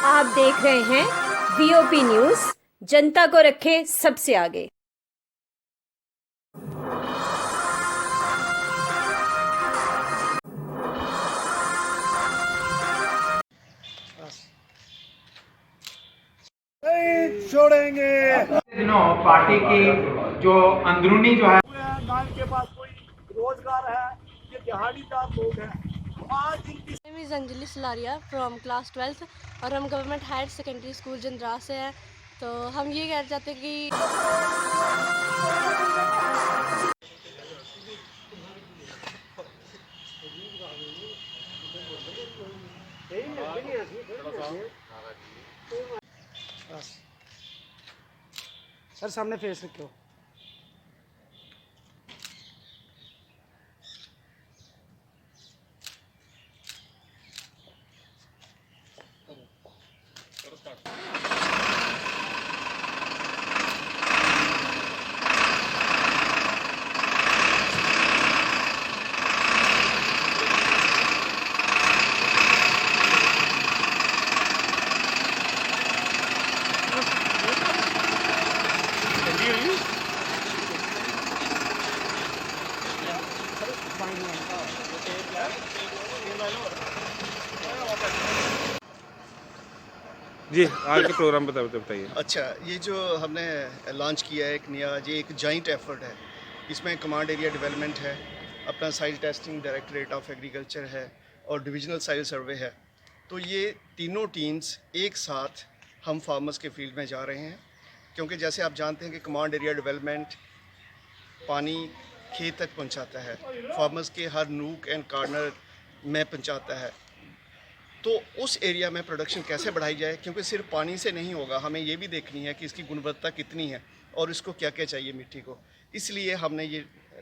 आप देख रहे हैं वीओपी न्यूज, जनता को रखे सबसे आगे। नहीं छोड़ेंगे। दिनों पार्टी की जो अंदरूनी जो है नान के पास कोई रोजगार है, ये दिहाड़ीदार लोग हैं। आज इनकी name is Anjali Salaria from class 12th और हम गवर्नमेंट हायर सेकेंडरी स्कूल जंद्रा से हैं। तो हम ये कहना चाहते हैं कि सर सामने फेस रखो। जी आज के प्रोग्राम बताइए। अच्छा, ये जो हमने लॉन्च किया है एक नया, ये एक जॉइंट एफर्ट है। इसमें कमांड एरिया डेवलपमेंट है, अपना साइल टेस्टिंग डायरेक्टरेट ऑफ एग्रीकल्चर है और डिविजनल साइल सर्वे है। तो ये तीनों टीम्स एक साथ हम फार्मर्स के फील्ड में जा रहे हैं, क्योंकि जैसे आप जानते हैं कि कमांड एरिया डेवलपमेंट पानी खेत तक पहुंचाता है, फार्मर्स के हर नूक एंड कॉर्नर में पहुंचाता है। तो उस एरिया में प्रोडक्शन कैसे बढ़ाई जाए, क्योंकि सिर्फ पानी से नहीं होगा, हमें ये भी देखनी है कि इसकी गुणवत्ता कितनी है और इसको क्या क्या चाहिए मिट्टी को। इसलिए हमने ये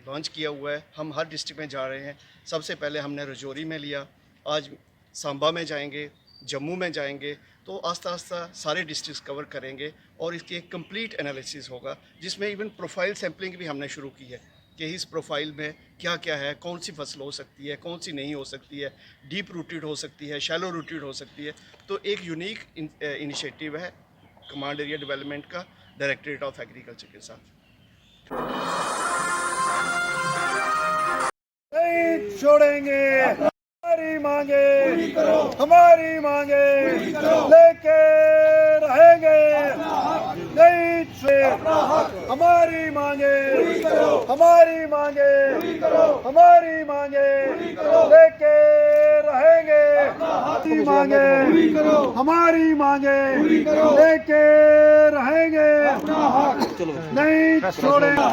लॉन्च किया हुआ है। हम हर डिस्ट्रिक्ट में जा रहे हैं। सबसे पहले हमने रजौरी में लिया, आज सांबा में जाएंगे, जम्मू में जाएंगे। तो आस्ता आस्ता सारे डिस्ट्रिक्ट कवर करेंगे और इसकी एक कंप्लीट एनालिसिस होगा, जिसमें इवन प्रोफाइल सैम्पलिंग भी हमने शुरू की है कि इस प्रोफाइल में क्या क्या है, कौन सी फसल हो सकती है, कौन सी नहीं हो सकती है, डीप रूटेड हो सकती है, शैलो रूटेड हो सकती है। तो एक यूनिक इनिशिएटिव है कमांड एरिया डेवलपमेंट का डायरेक्टरेट ऑफ एग्रीकल्चर के साथ। नहीं छोड़ेंगे। हमारी मांगे हमारी मांगे लेके रहेंगे। नहीं छोड़ेंगे। हमारी मांगे हमारी मांगे हमारी मांगे लेके रहेंगे। हमारी मांगे हमारी मांगे लेके रहेंगे। नहीं छोड़ेंगे।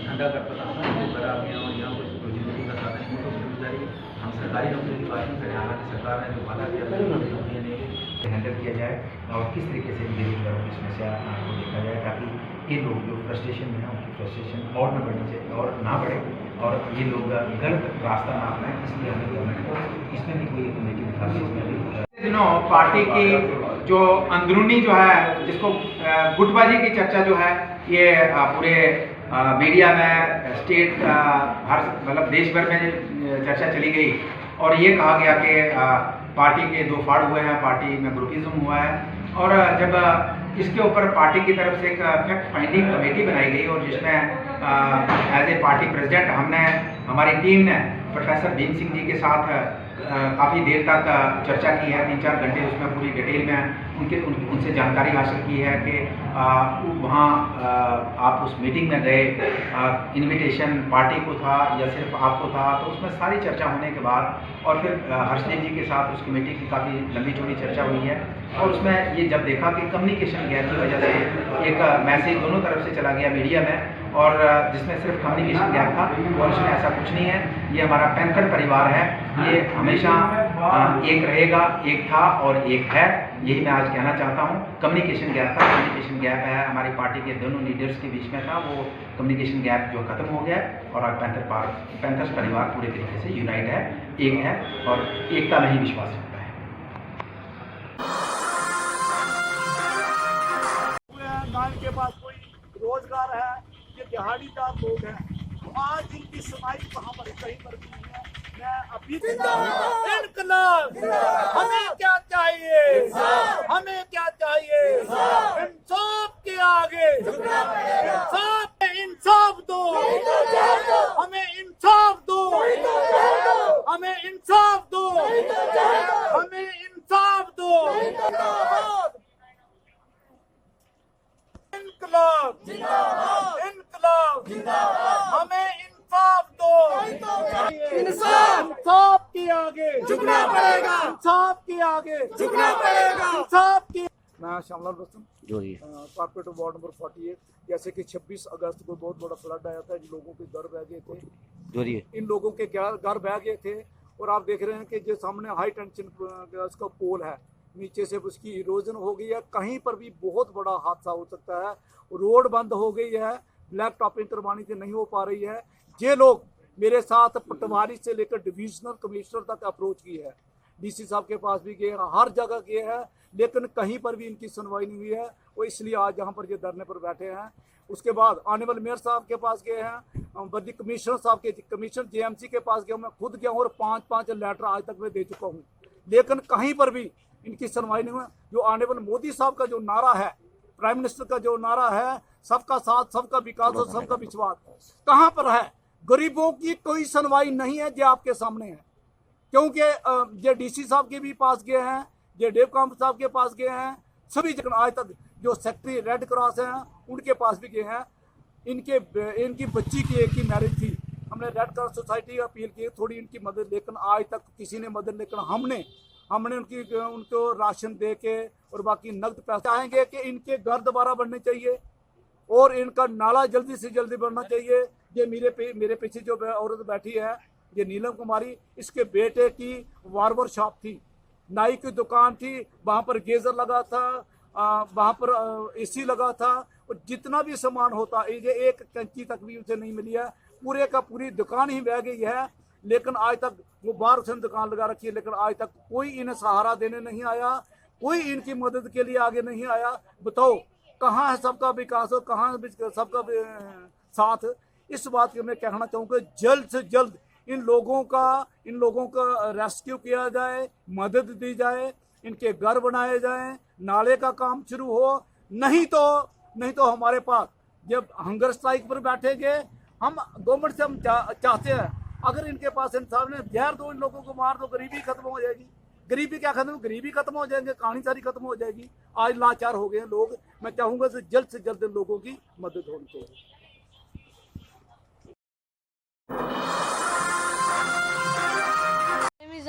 धंधा करता था अगर आप यहाँ कुछ रोजी का साधन है तो बेरोजगारी हम सरकारी नौकरी की बात नहीं करें। हालांकि सरकार ने जो वादा किया नौकरियाँ नहीं हैंडल किया जाए और किस तरीके से बेरोजगारों की समस्या को देखा जाए, ताकि ये लोग जो फ्रस्ट्रेशन में है उनकी फ्रस्ट्रेशन और न बढ़नी चाहिए और ना बढ़े और ये लोग गलत रास्ता ना अपनाएं। इसलिए हमें गवर्नमेंट को इसमें भी कोई कमेटी निकाल दी। इसमें भी दिनों पार्टी की जो अंदरूनी जो है, जिसको गुटबाजी की चर्चा जो है, ये पूरे मीडिया में स्टेट हर मतलब देश भर में चर्चा चली गई और ये कहा गया कि पार्टी के दो फाड़ हुए हैं, पार्टी में ग्रुपिज्म हुआ है। और जब इसके ऊपर पार्टी की तरफ से एक फैक्ट फाइंडिंग कमेटी बनाई गई और जिसमें एज ए पार्टी प्रेसिडेंट हमारी टीम ने प्रोफेसर भीम सिंह जी के साथ काफ़ी देर तक चर्चा की है, 3-4 घंटे उसमें पूरी डिटेल में उनसे जानकारी हासिल की है कि वहाँ आप उस मीटिंग में गए, इनविटेशन पार्टी को था या सिर्फ आपको था। तो उसमें सारी चर्चा होने के बाद और फिर हर्षदेव जी के साथ उस कमेटी की काफ़ी लंबी चौड़ी चर्चा हुई है और उसमें ये जब देखा कि कम्युनिकेशन गैप की वजह से एक मैसेज दोनों तरफ से चला गया मीडिया में और जिसमें सिर्फ कम्युनिकेशन गैप था और इसमें ऐसा कुछ नहीं है। ये हमारा पैंथर परिवार है, ये हमेशा एक रहेगा, एक था और एक है, यही मैं आज कहना चाहता हूँ। कम्युनिकेशन गैप था, कम्युनिकेशन गैप है हमारी पार्टी के दोनों लीडर्स के बीच में था, वो कम्युनिकेशन गैप जो खत्म हो गया और आज पैंथर्स परिवार पूरे तरीके से यूनाइट है, एक है और एकता में ही विश्वास रखता है। नान के पास कोई रोजगार है, ये दिहाड़ीदार लोग हैं, आज इनकी सुनाई कहाँ पर कहीं पर भी नहीं है। मैं अभी इनकलाब, हमें क्या चाहिए, हमें क्या चाहिए, इंसाफ के आगे इंसाफ दो, हमें इंसाफ दो, हमें इंसाफ दो, हमें इंसाफ दो। इनकलाब इनकलाब हमें इंसाफ दो, इंसाफ के आगे झुकना पड़ेगा, इंसाफ के आगे झुकना पड़ेगा, इंसाफ के। मैं श्यामलाल बसंत, कॉर्पोरेटर वार्ड नंबर 48। जैसे कि 26 अगस्त को बहुत बड़ा फ्लड आया था, इन लोगों के घर बह गए थे, इन लोगों के घर बह गए थे। और आप देख रहे हैं कि जो सामने हाई टेंशन उसका पोल है, नीचे से उसकी इरोजन हो गई है, कहीं पर भी बहुत बड़ा हादसा हो सकता है। रोड बंद हो गई है, ब्लैक टॉपिंग करवानी से नहीं हो पा रही है। ये लोग मेरे साथ पटवारी से लेकर डिविजनल कमिश्नर तक अप्रोच की है, डीसी साहब के पास भी गए, हर जगह गए हैं, लेकिन कहीं पर भी इनकी सुनवाई नहीं हुई है। वो इसलिए आज यहाँ पर ये धरने पर बैठे हैं। उसके बाद ऑनरेबल मेयर साहब के पास गए हैं, बद्दी कमिश्नर साहब के कमिश्नर जेएमसी के पास गया, मैं खुद गया हूँ और 5-5 लेटर आज तक मैं दे चुका हूँ, लेकिन कहीं पर भी इनकी सुनवाई नहीं हुई। जो ऑनरेबल मोदी साहब का जो नारा है, प्राइम मिनिस्टर का जो नारा है, सबका साथ, सबका विकास और सबका विश्वास, कहाँ पर है? गरीबों की कोई सुनवाई नहीं है, जो आपके सामने है। क्योंकि ये डीसी साहब के भी पास गए हैं, ये डेवकाम साहब के पास गए हैं, सभी जगह आज तक जो सेक्रेटरी रेड क्रॉस हैं उनके पास भी गए हैं। इनकी बच्ची की एक ही मैरिज थी, हमने रेड क्रॉस सोसाइटी अपील की थोड़ी इनकी मदद, लेकिन आज तक किसी ने मदद, लेकिन हमने उनको राशन दे के और बाकी नकद पैसा चाहेंगे कि इनके घर दोबारा बनने चाहिए और इनका नाला जल्दी से जल्दी बनना चाहिए। ये मेरे पीछे जो औरत बैठी है, ये नीलम कुमारी, इसके बेटे की बार्बर शॉप थी, नाई की दुकान थी, वहाँ पर गीजर लगा था, वहाँ पर एसी लगा था, और जितना भी सामान होता, ये एक कैंची तक भी उसे नहीं मिली है। पूरे का पूरी दुकान ही बह गई है, लेकिन आज तक वो बाहर से दुकान लगा रखी है, लेकिन आज तक कोई इन्हें सहारा देने नहीं आया, कोई इनकी मदद के लिए आगे नहीं आया। बताओ कहाँ है सबका विकास और कहाँ है सबका साथ? इस बात के मैं कहना चाहूँगा, जल्द से जल्द इन लोगों का रेस्क्यू किया जाए, मदद दी जाए, इनके घर बनाए जाएं, नाले का काम शुरू हो। नहीं तो हमारे पास जब हंगर स्ट्राइक पर बैठेंगे हम, गवर्नमेंट से हम चाहते हैं अगर इनके पास इंसाफ ने जहर दो, इन लोगों को मार दो, गरीबी खत्म हो जाएगी। गरीबी क्या खत्म, गरीबी खत्म हो जाएंगे, कहानी सारी खत्म हो जाएगी। आज लाचार हो गए हैं लोग, मैं चाहूँगा से जल्द लोगों की मदद होनी चाहिए।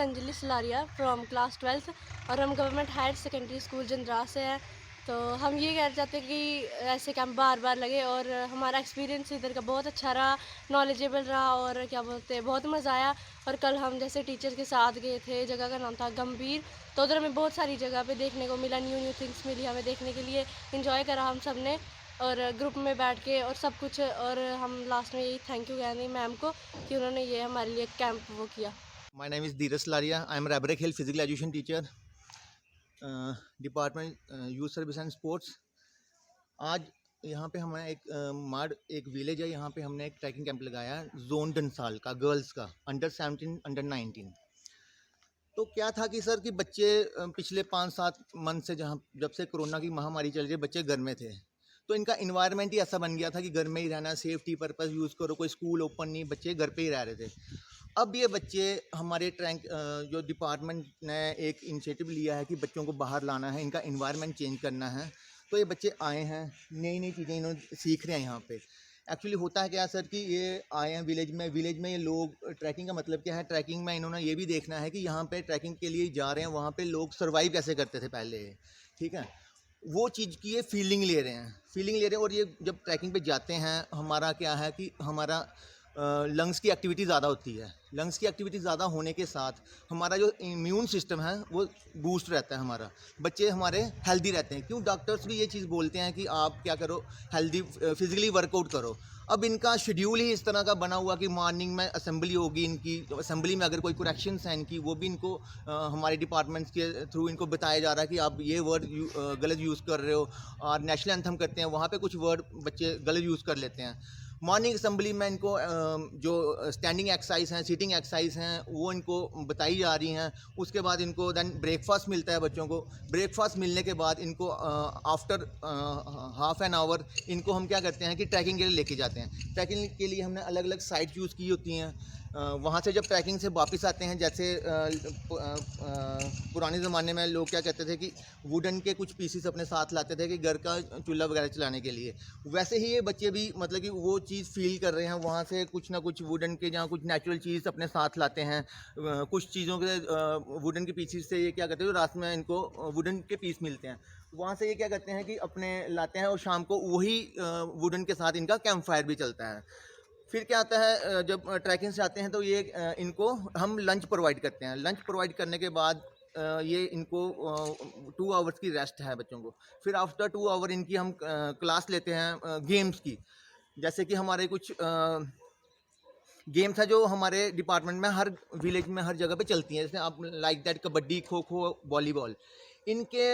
Anjali Salaria from class 12th और हम गवर्नमेंट हायर सेकेंडरी स्कूल जंद्रा से हैं। तो हम ये कहना चाहते हैं कि ऐसे कैंप बार बार लगे और हमारा एक्सपीरियंस इधर का बहुत अच्छा रहा, नॉलेजेबल रहा और क्या बोलते हैं, बहुत मज़ा आया। और कल हम जैसे टीचर के साथ गए थे, जगह का नाम था गंभीर, तो उधर हमें बहुत सारी जगह पे देखने को मिला, न्यू थिंग्स मिली हमें देखने के लिए, इन्जॉय करा हम सब ने और ग्रुप में बैठ के और सब कुछ। और हम लास्ट में यही थैंक यू कहते हैं मैम को कि उन्होंने ये हमारे लिए कैंप वो किया। My name is Dheeraj Salaria. I am Rabrick Hill Physical Education Teacher, Department Youth Service and Sports. आज यहाँ पे हमें एक विलेज है, यहाँ पे हमने एक ट्रैकिंग कैंप लगाया है, जोन डंसाल का, गर्ल्स का, अंडर 17 अंडर 19। तो क्या था कि सर कि बच्चे पिछले 5-7 मंथ से जब से कोरोना की महामारी चल रही है, बच्चे घर में थे, तो इनका इन्वायरमेंट ही ऐसा बन गया था कि घर में ही रहना, सेफ्टी पर्पस यूज़ करो, कोई स्कूल ओपन नहीं, बच्चे घर पे ही रह रहे थे। अब ये बच्चे हमारे जो डिपार्टमेंट ने एक इनिशिएटिव लिया है कि बच्चों को बाहर लाना है, इनका इन्वायरमेंट चेंज करना है, तो ये बच्चे आए हैं, नई चीज़ें इन्होंने सीख रहे हैं यहाँ पे। एक्चुअली होता है क्या सर कि ये आए हैं विलेज में ये लोग, ट्रैकिंग का मतलब क्या है, ट्रैकिंग में इन्होंने ये भी देखना है कि यहाँ पे ट्रैकिंग के लिए जा रहे हैं, वहाँ पे लोग सर्वाइव कैसे करते थे पहले, ठीक है, वो चीज़ की ये फीलिंग ले रहे हैं। और ये जब ट्रैकिंग पे जाते हैं, हमारा क्या है कि हमारा लंग्स की एक्टिविटी ज़्यादा होती है। लंग्स की एक्टिविटी ज़्यादा होने के साथ हमारा जो इम्यून सिस्टम है वो बूस्ट रहता है, हमारा बच्चे हमारे हेल्दी रहते हैं। क्यों डॉक्टर्स भी ये चीज़ बोलते हैं कि आप क्या करो, हेल्दी फिजिकली वर्कआउट करो। अब इनका शेड्यूल ही इस तरह का बना हुआ कि मॉर्निंग में असेंबली होगी, इनकी असेंबली में अगर कोई करेक्शंस हैं इनकी, वो भी इनको हमारे डिपार्टमेंट्स के थ्रू इनको बताया जा रहा है कि आप ये वर्ड गलत यूज़ कर रहे हो। और नेशनल एंथम करते हैं, वहाँ पे कुछ वर्ड बच्चे गलत यूज़ कर लेते हैं। मॉर्निंग असेंबली में इनको जो स्टैंडिंग एक्सरसाइज हैं, सीटिंग एक्सरसाइज हैं, वो इनको बताई जा रही हैं। उसके बाद इनको देन ब्रेकफास्ट मिलता है बच्चों को। ब्रेकफास्ट मिलने के बाद इनको आफ्टर हाफ एन आवर इनको हम क्या करते हैं कि ट्रैकिंग के लिए लेके जाते हैं। ट्रैकिंग के लिए हमने अलग अलग साइट चूज़ की होती हैं। वहाँ से जब ट्रैकिंग से वापस आते हैं, जैसे पुराने ज़माने में लोग क्या कहते थे कि वुडन के कुछ पीसेस अपने साथ लाते थे कि घर का चूल्हा वगैरह चलाने के लिए, वैसे ही ये बच्चे भी मतलब कि वो चीज़ फील कर रहे हैं। वहाँ से कुछ ना कुछ वुडन के जहाँ कुछ नेचुरल चीज़ अपने साथ लाते हैं। कुछ चीज़ों के वुडन के पीसेस से ये क्या करते हैं, रात में इनको वुडन के पीस मिलते हैं, वहाँ से ये क्या करते हैं कि अपने लाते हैं और शाम को वही वुडन के साथ इनका कैंप फायर भी चलता है। फिर क्या आता है, जब ट्रैकिंग से आते हैं तो ये इनको हम लंच प्रोवाइड करते हैं। लंच प्रोवाइड करने के बाद ये इनको 2 आवर्स की रेस्ट है बच्चों को। फिर आफ्टर 2 आवर इनकी हम क्लास लेते हैं गेम्स की। जैसे कि हमारे कुछ गेम्स है जो हमारे डिपार्टमेंट में हर विलेज में हर जगह पे चलती हैं, जैसे आप like that kabaddi, kho kho, volleyball. इनके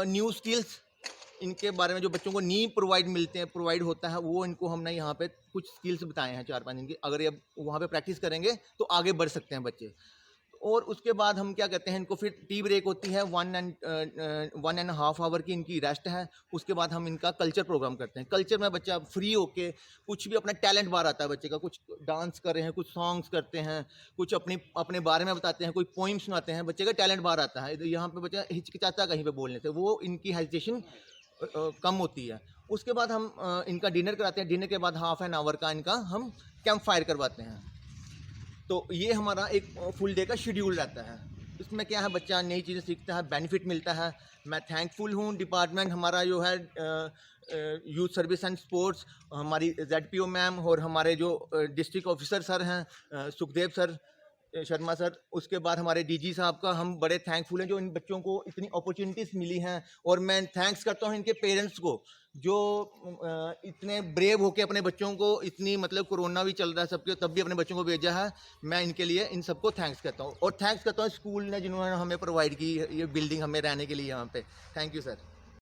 न्यू स्किल्स, इनके बारे में जो बच्चों को नी प्रोवाइड होता है, वो इनको हमने यहाँ पे कुछ स्किल्स बताए हैं 4-5 दिन की। अगर ये वहाँ पे प्रैक्टिस करेंगे तो आगे बढ़ सकते हैं बच्चे। और उसके बाद हम क्या कहते हैं, इनको फिर टी ब्रेक होती है, 1.5 आवर की इनकी रेस्ट है। उसके बाद हम इनका कल्चर प्रोग्राम करते हैं। कल्चर में बच्चा फ्री होके कुछ भी अपना टैलेंट बाहर आता है बच्चे का, कुछ डांस कर रहे हैं, कुछ सॉन्ग्स करते हैं, कुछ अपने बारे में बताते हैं, कोई पोइम सुनाते हैं, बच्चे का टैलेंट बाहर आता है। यहाँ पे बच्चा हिचकिचाता कहीं पे बोलने से, वो इनकी हेजिटेशन कम होती है। उसके बाद हम इनका डिनर कराते हैं। डिनर के बाद हाफ एन आवर का इनका हम कैंप फायर करवाते हैं। तो ये हमारा एक फुल डे का शेड्यूल रहता है। इसमें क्या है, बच्चा नई चीज़ें सीखता है, बेनिफिट मिलता है। मैं थैंकफुल हूँ डिपार्टमेंट हमारा जो है यूथ सर्विस एंड स्पोर्ट्स, हमारी ZPO मैम और हमारे जो डिस्ट्रिक्ट ऑफिसर सर हैं, सुखदेव सर, शर्मा सर। उसके बाद हमारे DG साहब का हम बड़े थैंकफुल हैं जो इन बच्चों को इतनी अपॉर्चुनिटीज़ मिली हैं। और मैं थैंक्स करता हूँ इनके पेरेंट्स को जो इतने ब्रेव होके अपने बच्चों को, इतनी मतलब कोरोना भी चल रहा है सबके, तब भी अपने बच्चों को भेजा है। मैं इनके लिए इन सबको थैंक्स करता हूँ। और थैंक्स करता हूँ स्कूल ने जिन्होंने हमें प्रोवाइड की ये बिल्डिंग हमें रहने के लिए यहाँ पे। Thank you sir.